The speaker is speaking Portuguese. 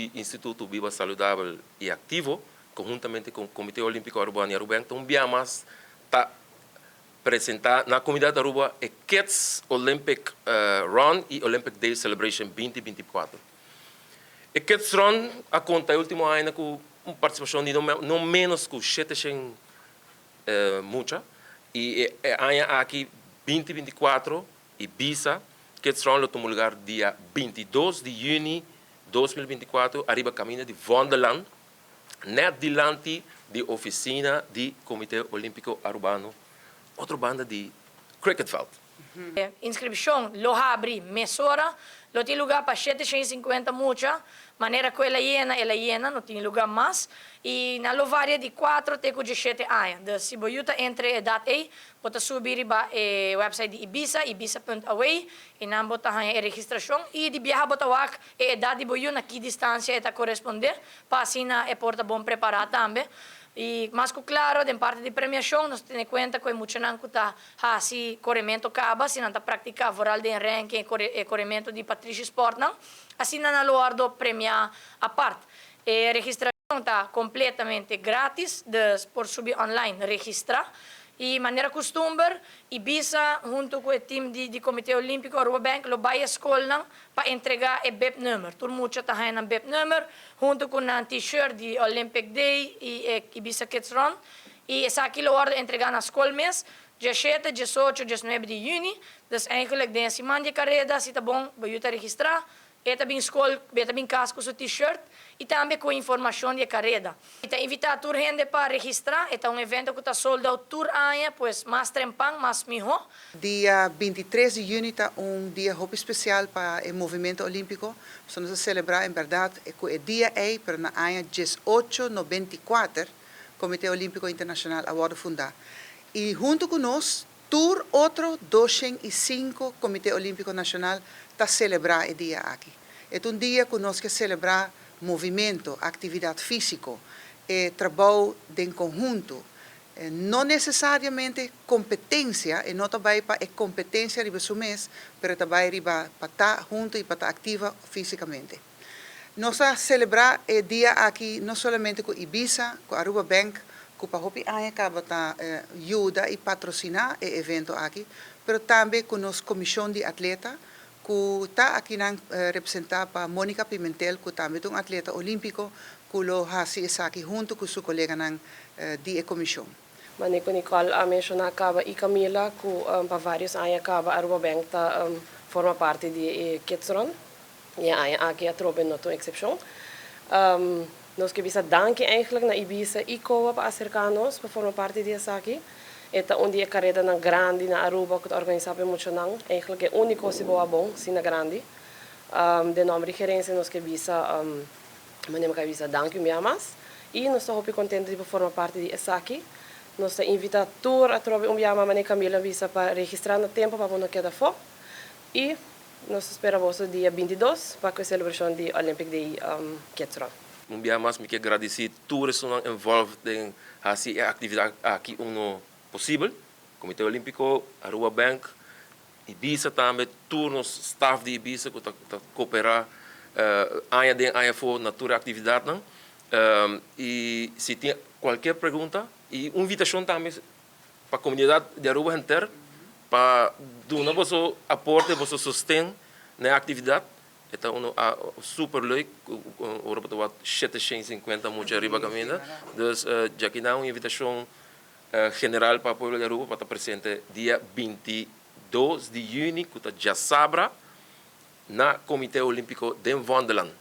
do Instituto Viva Saudável e Ativo, conjuntamente com o Comitê Olímpico Aruba e Aruba, então, mais está apresentar na comunidade de Aruba o Kids Olympic Run e Olympic Day Celebration 2024. O Kids Run conta o último ano com uma participação de não menos que 700 muita, e aqui 2024 Ibiza, Kids Run tomou lugar dia 22 de junho de 2024, arriba caminho de Wonderland, net delante da oficina do Comitê Olímpico Arubano, outra banda de Cricketveld. Inscrição, lo abre mesora, lo tem lugar para 750 mucha, maneira que ela llena, não tem lugar mais, e na lo varia de 4 até 7 anos. De se boiuta entre edad aí, pode subir para o website de Ibiza, ibiza.away, e não bota a registração, e de viajar bota wak, a edad de boiuta, na que distância está corresponder, para assim é porta bom preparar também. E mais que claro, de parte de premiação, nós temos conta que muita não está assim corrimento acaba, se não está praticando voral de ranking e corrimento de Patrícia Sport não, assim não há do premiar a parte. A registração está completamente grátis, por subir online registrar. E maneira costume, Ibiza, junto com o time do Comitê Olímpico Aruba Bank, lo vai à escola para entregar o BEP número. Todo mundo está ganhando BEP número, junto com um t-shirt de Olympic Day e Ibiza Kids Run. E essa aqui lo ordem entregar na escola mês, 17, 18, 19 de junho. Dus eigenlijk de semana de carreira, se está bom, vai registrar. E também escola, também casco seu t-shirt e também com informação de carreira. Está invitado a gente para registrar, é evento que está soldado tour año, pues mais trempang, mais melhor. Dia 23 de junho está dia muito especial para o movimento olímpico. Vamos celebrar, em verdade, o dia aí, para na ano 1894, o Comitê Olímpico Internacional agora fundar. E junto conosco, tour outro 205 Comitê Olímpico Nacional está celebrar o dia aqui. É dia que nós queremos celebrar movimento, atividade física, trabalho em conjunto. Não necessariamente competência, e não também para a competência de seu mês, mas também para estar junto e para estar ativa fisicamente. Nós vamos celebrar o dia aqui não somente com Ibiza, com Aruba Bank, que para hopi año acaba ajuda e patrocinar o evento aqui, mas também com a nossa comissão de atleta, que está aqui representada para Mônica Pimentel, que também é um atleta olímpico, que lo hasi aqui junto com seu colega de comissão. Manico Nicole mencionou acaba e Camila, que para vários anos acaba Aruba Bank forma parte de Kids Run, e aqui a tropa não tem exceção. Nós queremos danke eigenlijk na Ibiza e Coa para acercar-nos para formar parte dessa aqui. Esta dia carreira na grande na Aruba que organiza para muito não, eigenlijk é único se boa bom, se na grande. De nome de gerência nós queremos danke mais e nós estamos muito contentes de formar parte dessa aqui. Nós invitamos a tropa mané Camila visa para registrar no tempo para não quedar fora e nós esperamos o dia 22 para a celebração do Olympic Day Kids Run. Mais me quero agradecer todos que estão envolvidos em essa atividade aqui possível. Comitê Olímpico, Aruba Bank, Ibiza também, todos os staff de Ibiza que estão cooperar ano for na tua atividade. E se tem qualquer pergunta, e uma invitação também para a comunidade de Aruba inteira, para dar vosso aporte, vosso sustento na atividade. Então, super leuk. Europa tem 750 muito arriba caminho. Dus, já aqui dá uma invitação general para o povo de Aruba para estar presente dia 22 de junho, que já sabe, na Comitê Olímpico de Wonderland.